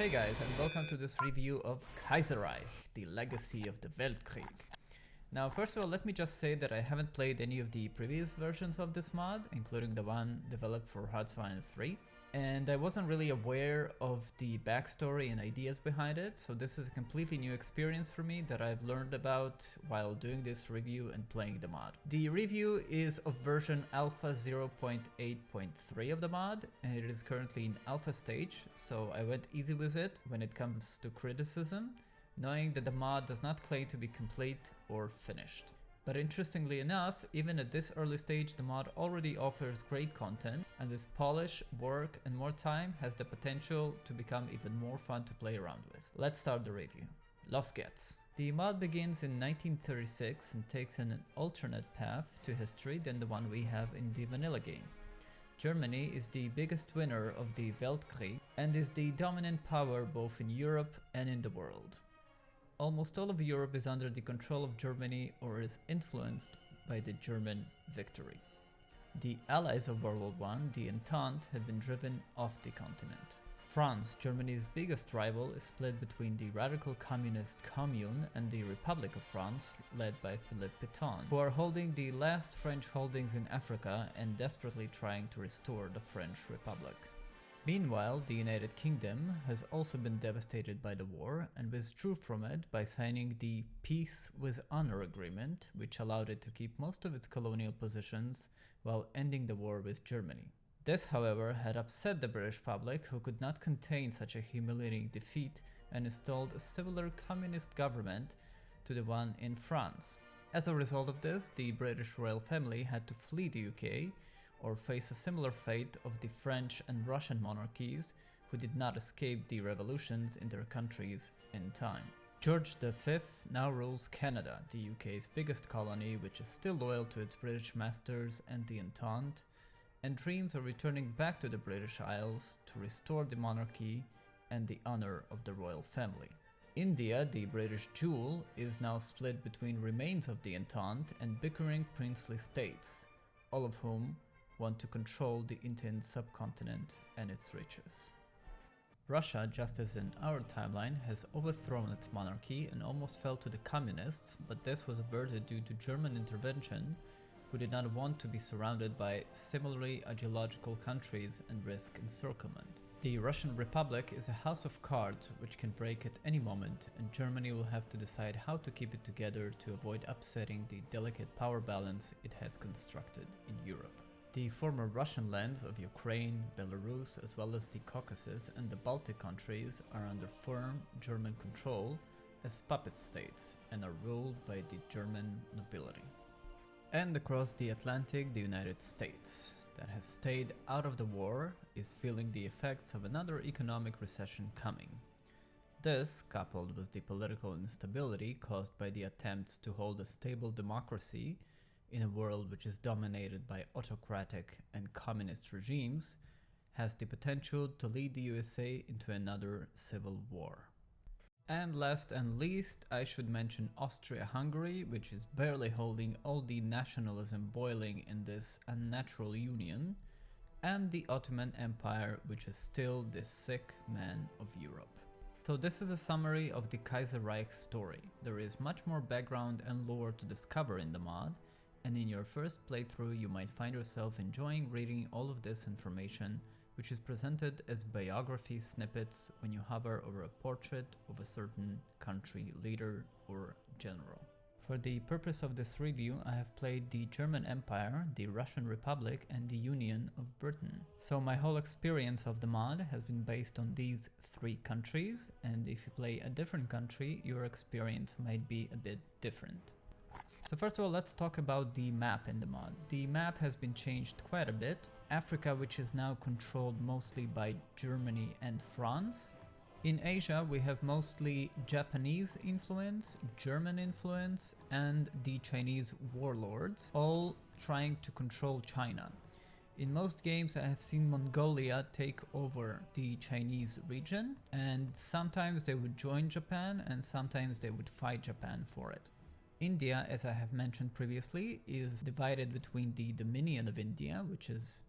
Hey guys, and welcome to this review of Kaiserreich, the legacy of the Weltkrieg. Now, first of all, let me just say that I haven't played any of the previous versions of this mod, including the one developed for Hearthstone 3, and I wasn't really aware of the backstory and ideas behind it, so this is a completely new experience for me that I've learned about while doing this review and playing the mod. The review is of version Alpha 0.8.3 of the mod, and it is currently in alpha stage, so I went easy with it when it comes to criticism, knowing that the mod does not claim to be complete or finished. But interestingly enough, even at this early stage, the mod already offers great content, and with polish, work, and more time has the potential to become even more fun to play around with. Let's start the review. Los geht's. The mod begins in 1936 and takes an alternate path to history than the one we have in the vanilla game. Germany is the biggest winner of the Weltkrieg and is the dominant power both in Europe and in the world. Almost all of Europe is under the control of Germany or is influenced by the German victory. The allies of World War I, the Entente, had been driven off the continent. France, Germany's biggest rival, is split between the radical communist Commune and the Republic of France, led by Philippe Pétain, who are holding the last French holdings in Africa and desperately trying to restore the French Republic. Meanwhile, the United Kingdom has also been devastated by the war and withdrew from it by signing the Peace with Honor agreement, which allowed it to keep most of its colonial positions while ending the war with Germany. This, however, had upset the British public, who could not contain such a humiliating defeat and installed a similar communist government to the one in France. As a result of this, the British royal family had to flee the UK, or face a similar fate of the French and Russian monarchies who did not escape the revolutions in their countries in time. George V now rules Canada, the UK's biggest colony, which is still loyal to its British masters and the Entente, and dreams of returning back to the British Isles to restore the monarchy and the honor of the royal family. India, the British jewel, is now split between remains of the Entente and bickering princely states, all of whom want to control the Indian subcontinent and its riches. Russia, just as in our timeline, has overthrown its monarchy and almost fell to the communists, but this was averted due to German intervention, who did not want to be surrounded by similarly ideological countries and risk encirclement. The Russian Republic is a house of cards which can break at any moment, and Germany will have to decide how to keep it together to avoid upsetting the delicate power balance it has constructed in Europe. The former Russian lands of Ukraine, Belarus, as well as the Caucasus and the Baltic countries are under firm German control as puppet states and are ruled by the German nobility. And across the Atlantic, the United States, that has stayed out of the war, is feeling the effects of another economic recession coming. This, coupled with the political instability caused by the attempts to hold a stable democracy in a world which is dominated by autocratic and communist regimes, has the potential to lead the USA into another civil war. And last and least, I should mention Austria-Hungary, which is barely holding all the nationalism boiling in this unnatural union, and the Ottoman Empire, which is still the sick man of Europe. So this is a summary of the Kaiserreich story. There is much more background and lore to discover in the mod, and in your first playthrough you might find yourself enjoying reading all of this information, which is presented as biography snippets when you hover over a portrait of a certain country leader or general. For the purpose of this review, I have played the German Empire, the Russian Republic, and the Union of Britain. So my whole experience of the mod has been based on these three countries, and if you play a different country, your experience might be a bit different. So first of all, let's talk about the map in the mod. The map has been changed quite a bit. Africa, which is now controlled mostly by Germany and France. In Asia, we have mostly Japanese influence, German influence, and the Chinese warlords, all trying to control China. In most games, I have seen Mongolia take over the Chinese region, and sometimes they would join Japan, and sometimes they would fight Japan for it. India, as I have mentioned previously, is divided between the Dominion of India, which is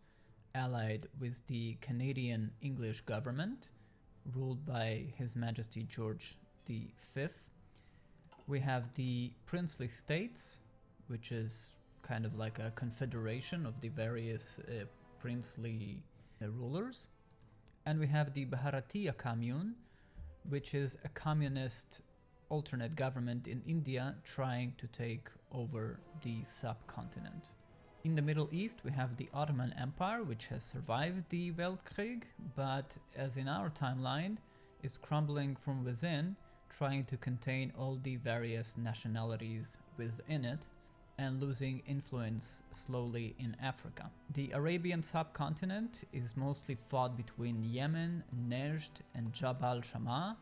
allied with the Canadian English government, ruled by His Majesty George V. We have the princely states, which is kind of like a confederation of the various princely rulers. And we have the Bharatiya Commune, which is a communist alternate government in India trying to take over the subcontinent. In the Middle East, we have the Ottoman Empire, which has survived the Weltkrieg, but as in our timeline, is crumbling from within, trying to contain all the various nationalities within it and losing influence slowly in Africa. The Arabian subcontinent is mostly fought between Yemen, Najd, and Jabal Shammah,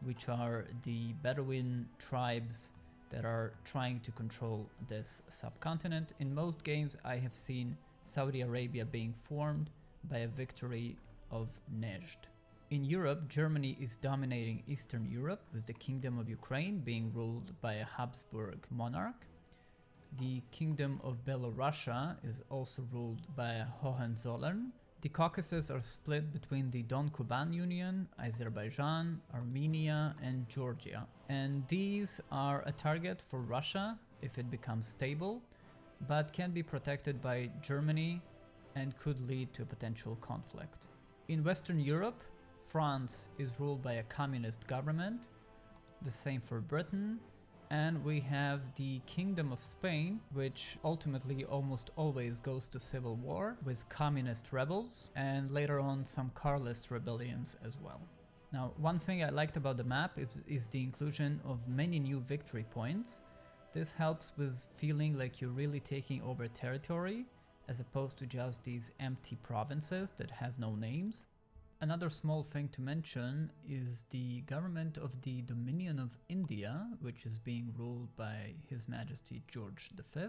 which are the Bedouin tribes that are trying to control this subcontinent. In most games, I have seen Saudi Arabia being formed by a victory of Najd. In Europe, Germany is dominating Eastern Europe, with the Kingdom of Ukraine being ruled by a Habsburg monarch. The Kingdom of Belorussia is also ruled by a Hohenzollern. The Caucasus are split between the Don-Kuban Union, Azerbaijan, Armenia, and Georgia. And these are a target for Russia if it becomes stable, but can be protected by Germany and could lead to a potential conflict. In Western Europe, France is ruled by a communist government, the same for Britain, and we have the Kingdom of Spain, which ultimately almost always goes to civil war with communist rebels, and later on some Carlist rebellions as well. Now, one thing I liked about the map is the inclusion of many new victory points. This helps with feeling like you're really taking over territory, as opposed to just these empty provinces that have no names. Another small thing to mention is the government of the Dominion of India, which is being ruled by His Majesty George V,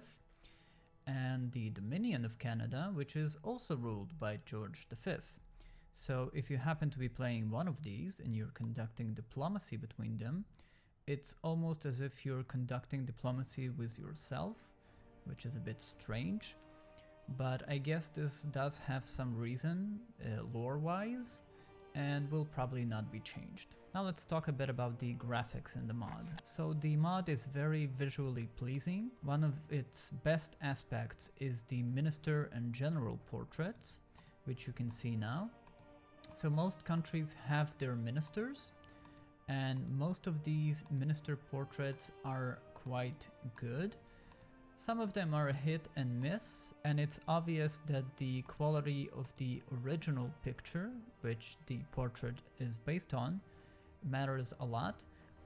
and the Dominion of Canada, which is also ruled by George V. So if you happen to be playing one of these and you're conducting diplomacy between them, it's almost as if you're conducting diplomacy with yourself, which is a bit strange. But I guess this does have some reason lore-wise and will probably not be changed. Now let's talk a bit about the graphics in the mod. So the mod is very visually pleasing. One of its best aspects is the minister and general portraits, which you can see now. So most countries have their ministers, and most of these minister portraits are quite good. Some of them are a hit and miss, and it's obvious that the quality of the original picture, which the portrait is based on, matters a lot.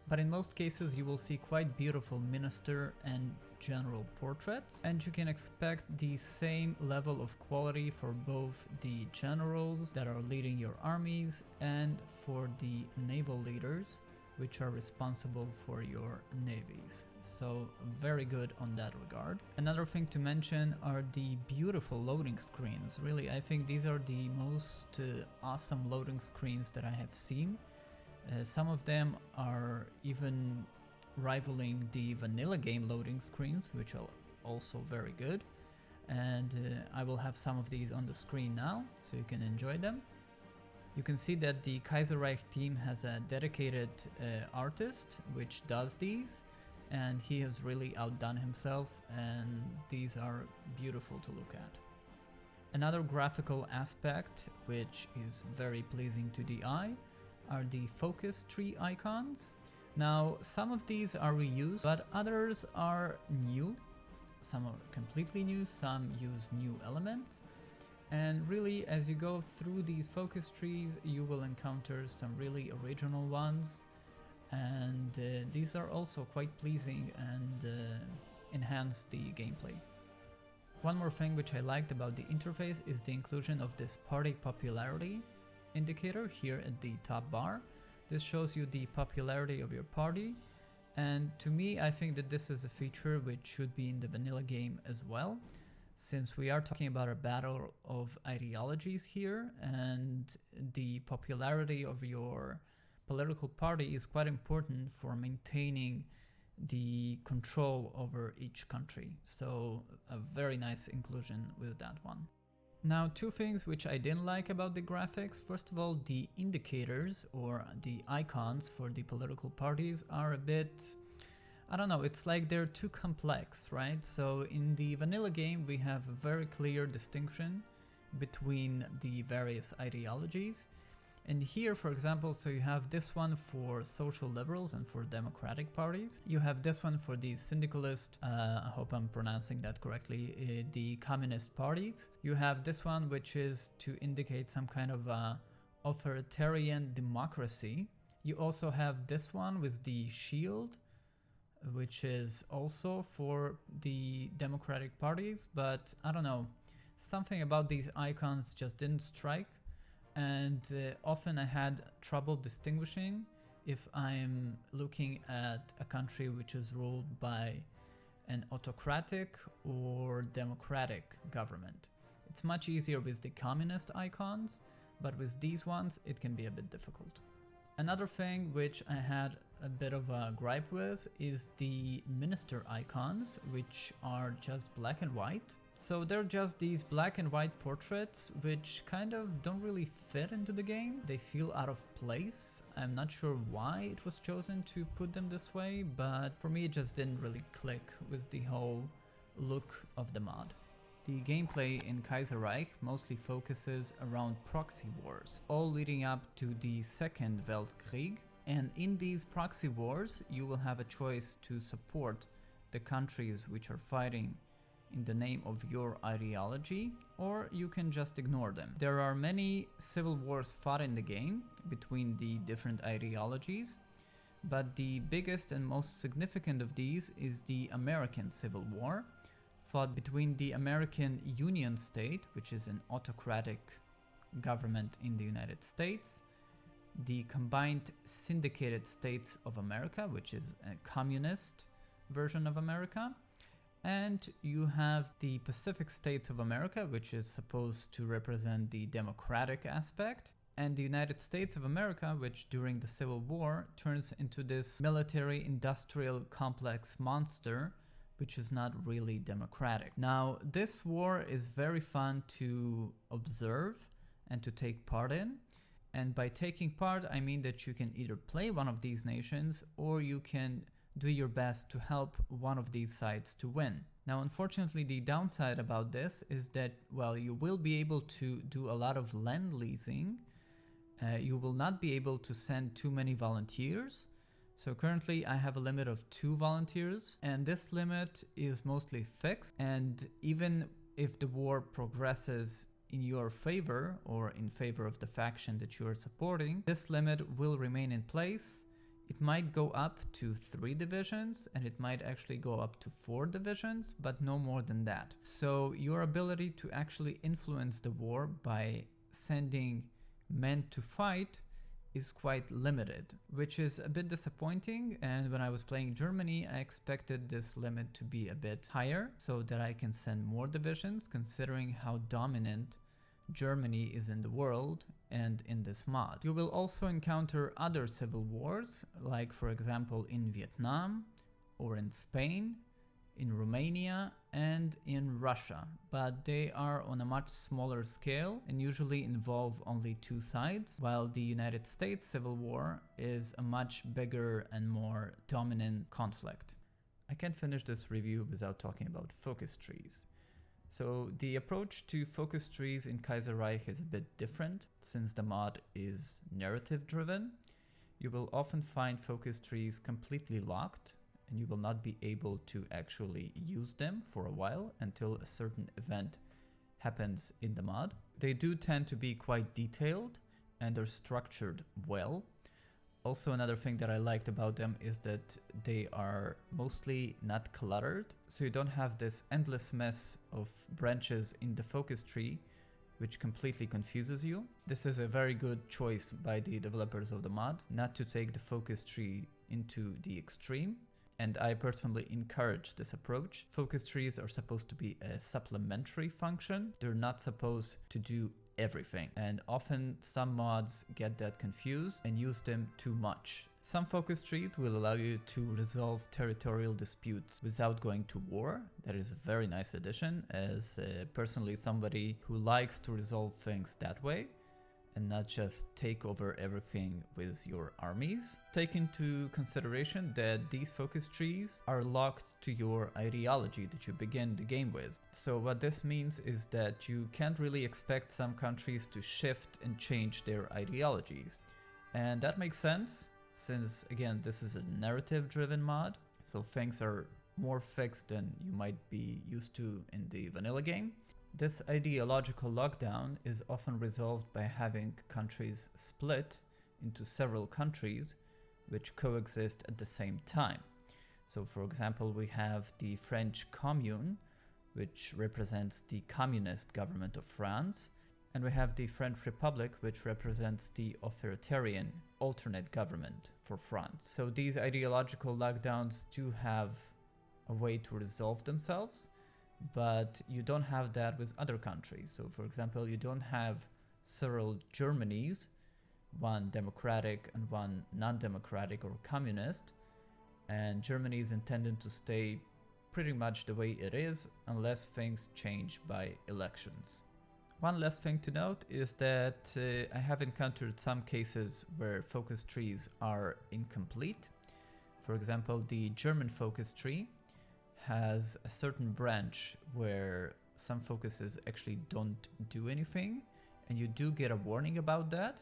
But in most cases you will see quite beautiful minister and general portraits, and you can expect the same level of quality for both the generals that are leading your armies and for the naval leaders, which are responsible for your navies. So very good on that regard. Another thing to mention are the beautiful loading screens. Really, I think these are the most awesome loading screens that I have seen. Some of them are even rivaling the vanilla game loading screens, which are also very good. And I will have some of these on the screen now, so you can enjoy them. You can see that the Kaiserreich team has a dedicated artist which does these, and he has really outdone himself, and these are beautiful to look at. Another graphical aspect which is very pleasing to the eye are the focus tree icons. Now, some of these are reused, but others are new. Some are completely new, some use new elements. And really, as you go through these focus trees, you will encounter some really original ones, and these are also quite pleasing and enhance the gameplay. One more thing which I liked about the interface is the inclusion of this party popularity indicator here at the top bar. This shows you the popularity of your party, and to me, I think that this is a feature which should be in the vanilla game as well, since we are talking about a battle of ideologies here, and the popularity of your political party is quite important for maintaining the control over each country. So a very nice inclusion with that one. Now, two things which I didn't like about the graphics. First of all, the indicators or the icons for the political parties are a bit, I don't know, it's like they're too complex, right? So in the vanilla game, we have a very clear distinction between the various ideologies. And here, for example, so you have this one for social liberals and for democratic parties. You have this one for the syndicalist, I hope I'm pronouncing that correctly, the communist parties. You have this one which is to indicate some kind of authoritarian democracy. You also have this one with the shield, which is also for the democratic parties, but I don't know, something about these icons just didn't strike. And often I had trouble distinguishing if I'm looking at a country which is ruled by an autocratic or democratic government. It's much easier with the communist icons, but with these ones it can be a bit difficult. Another thing which I had a bit of a gripe with is the minister icons, which are just black and white. So they're just these black and white portraits which kind of don't really fit into the game. They feel out of place. I'm not sure why it was chosen to put them this way, but for me it just didn't really click with the whole look of the mod. The gameplay in Kaiserreich mostly focuses around proxy wars, all leading up to the Second Weltkrieg. And in these proxy wars, you will have a choice to support the countries which are fighting in the name of your ideology, or you can just ignore them. There are many civil wars fought in the game between the different ideologies, but the biggest and most significant of these is the American Civil War, fought between the American Union State, which is an autocratic government in the United States, the Combined Syndicated States of America, which is a communist version of America, and you have the Pacific States of America, which is supposed to represent the democratic aspect, and the United States of America, which during the Civil War turns into this military-industrial complex monster, which is not really democratic. Now, this war is very fun to observe and to take part in. And by taking part, I mean that you can either play one of these nations or you can do your best to help one of these sides to win. Now, unfortunately, the downside about this is that, well, you will be able to do a lot of land leasing. You will not be able to send too many volunteers. So currently I have a limit of 2 volunteers, and this limit is mostly fixed. And even if the war progresses in your favor or in favor of the faction that you are supporting, this limit will remain in place. It might go up to 3 divisions, and it might actually go up to 4 divisions, but no more than that. So your ability to actually influence the war by sending men to fight is quite limited, which is a bit disappointing. And when I was playing Germany, I expected this limit to be a bit higher so that I can send more divisions, considering how dominant Germany is in the world and in this mod. You will also encounter other civil wars, like for example in Vietnam or in Spain, in Romania and in Russia, but they are on a much smaller scale and usually involve only 2 sides, while the United States Civil War is a much bigger and more dominant conflict. I can't finish this review without talking about focus trees. So the approach to focus trees in Kaiserreich is a bit different, since the mod is narrative driven. You will often find focus trees completely locked, and you will not be able to actually use them for a while until a certain event happens in the mod. They do tend to be quite detailed and are structured well. Also, another thing that I liked about them is that they are mostly not cluttered, so you don't have this endless mess of branches in the focus tree, which completely confuses you. This is a very good choice by the developers of the mod, not to take the focus tree into the extreme, and I personally encourage this approach. Focus trees are supposed to be a supplementary function. They're not supposed to do everything, and often some mods get that confused and use them too much, Some focus trees will allow you to resolve territorial disputes without going to war. That is a very nice addition, as personally somebody who likes to resolve things that way and not just take over everything with your armies. Take into consideration that these focus trees are locked to your ideology that you begin the game with. So what this means is that you can't really expect some countries to shift and change their ideologies. And that makes sense, since again this is a narrative driven mod, so things are more fixed than you might be used to in the vanilla game. This ideological lockdown is often resolved by having countries split into several countries which coexist at the same time. So for example, we have the French Commune, which represents the communist government of France, and we have the French Republic, which represents the authoritarian alternate government for France. So these ideological lockdowns do have a way to resolve themselves, but you don't have that with other countries. So for example, you don't have several Germanys, one democratic and one non-democratic or communist, and Germany is intended to stay pretty much the way it is unless things change by elections. One last thing to note is that I have encountered some cases where focus trees are incomplete. For example, the German focus tree has a certain branch where some focuses actually don't do anything, and you do get a warning about that,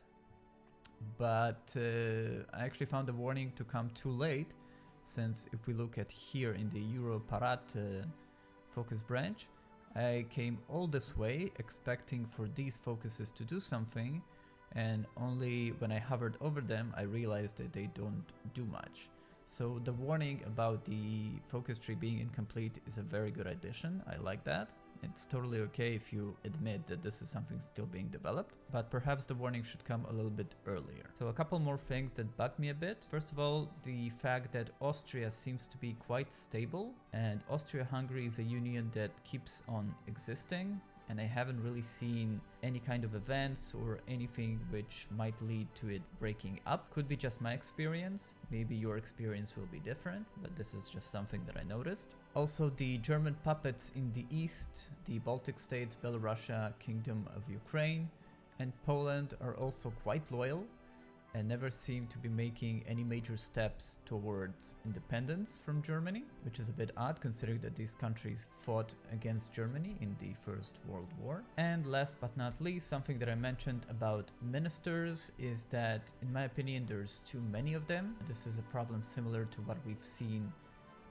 but I actually found the warning to come too late, since if we look at here in the Europarat focus branch, I came all this way expecting for these focuses to do something, and only when I hovered over them I realized that they don't do much. So the warning about the focus tree being incomplete is a very good addition. I like that. It's totally okay if you admit that this is something still being developed, but perhaps the warning should come a little bit earlier. So a couple more things that bug me a bit. First of all, the fact that Austria seems to be quite stable, and Austria-Hungary is a union that keeps on existing, and I haven't really seen any kind of events or anything which might lead to it breaking up. Could be just my experience, maybe your experience will be different, but this is just something that I noticed. Also, the German puppets in the east, the Baltic states, Belarusia, Kingdom of Ukraine, and Poland are also quite loyal and never seem to be making any major steps towards independence from Germany, which is a bit odd considering that these countries fought against Germany in the First World War. And last but not least, something that I mentioned about ministers is that, in my opinion, there's too many of them. This is a problem similar to what we've seen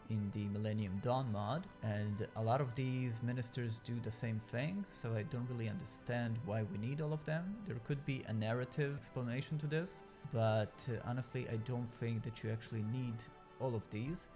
in the Millennium Dawn mod, and a lot of these ministers do the same thing, so I don't really understand why we need all of them. There could be a narrative explanation to this, but honestly I don't think that you actually need all of these,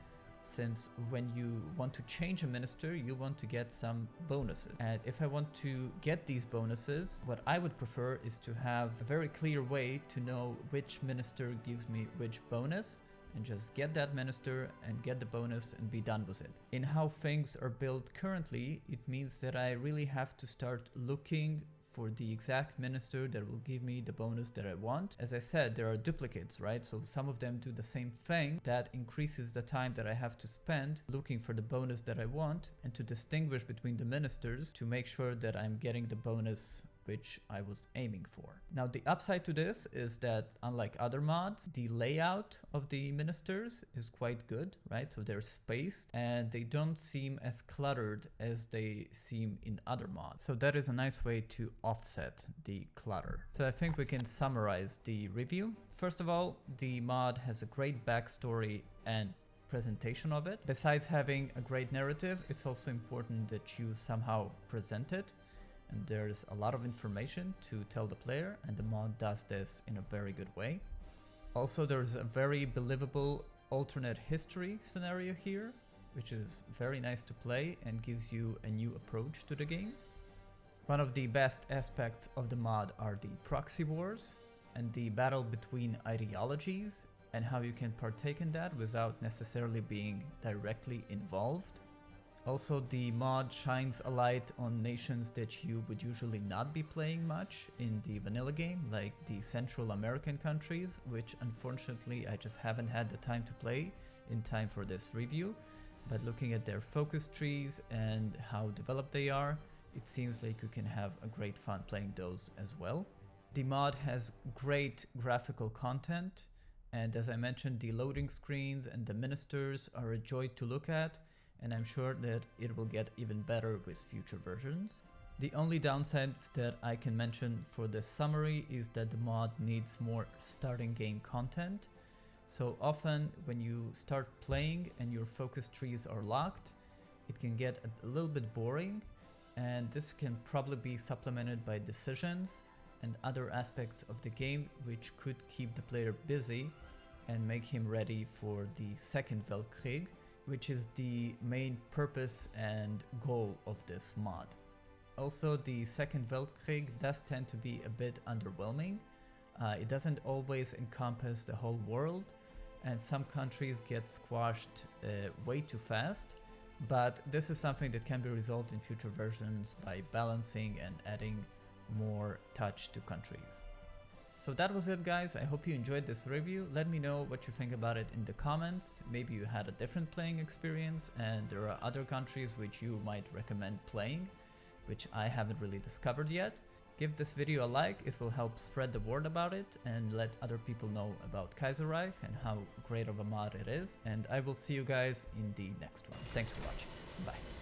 since when you want to change a minister you want to get some bonuses, and if I want to get these bonuses, what I would prefer is to have a very clear way to know which minister gives me which bonus, and just get that minister and get the bonus and be done with it. In how things are built currently, it means that I really have to start looking for the exact minister that will give me the bonus that I want. As I said, there are duplicates, right? So some of them do the same thing. That increases the time that I have to spend looking for the bonus that I want, and to distinguish between the ministers to make sure that I'm getting the bonus which I was aiming for. Now the upside to this is that, unlike other mods, the layout of the ministers is quite good, right? So they're spaced and they don't seem as cluttered as they seem in other mods. So that is a nice way to offset the clutter. So I think we can summarize the review. First of all, the mod has a great backstory and presentation of it. Besides having a great narrative, it's also important that you somehow present it. And there's a lot of information to tell the player, and the mod does this in a very good way. Also, there's a very believable alternate history scenario here, which is very nice to play and gives you a new approach to the game. One of the best aspects of the mod are the Proxy Wars and the battle between ideologies, and how you can partake in that without necessarily being directly involved. Also, the mod shines a light on nations that you would usually not be playing much in the vanilla game, like the Central American countries, which unfortunately I just haven't had the time to play in time for this review. But looking at their focus trees and how developed they are, it seems like you can have a great fun playing those as well. The mod has great graphical content, and as I mentioned, the loading screens and the ministers are a joy to look at, and I'm sure that it will get even better with future versions. The only downsides that I can mention for this summary is that the mod needs more starting game content. So often when you start playing and your focus trees are locked, it can get a little bit boring, and this can probably be supplemented by decisions and other aspects of the game which could keep the player busy and make him ready for the second Weltkrieg, which is the main purpose and goal of this mod. Also, the second Weltkrieg does tend to be a bit underwhelming. It doesn't always encompass the whole world, and some countries get squashed way too fast, but this is something that can be resolved in future versions by balancing and adding more touch to countries. So that was it, guys. I hope you enjoyed this review. Let me know what you think about it in the comments. Maybe you had a different playing experience and there are other countries which you might recommend playing, which I haven't really discovered yet. Give this video a like, it will help spread the word about it and let other people know about Kaiserreich and how great of a mod it is. And I will see you guys in the next one. Thanks for watching. Bye.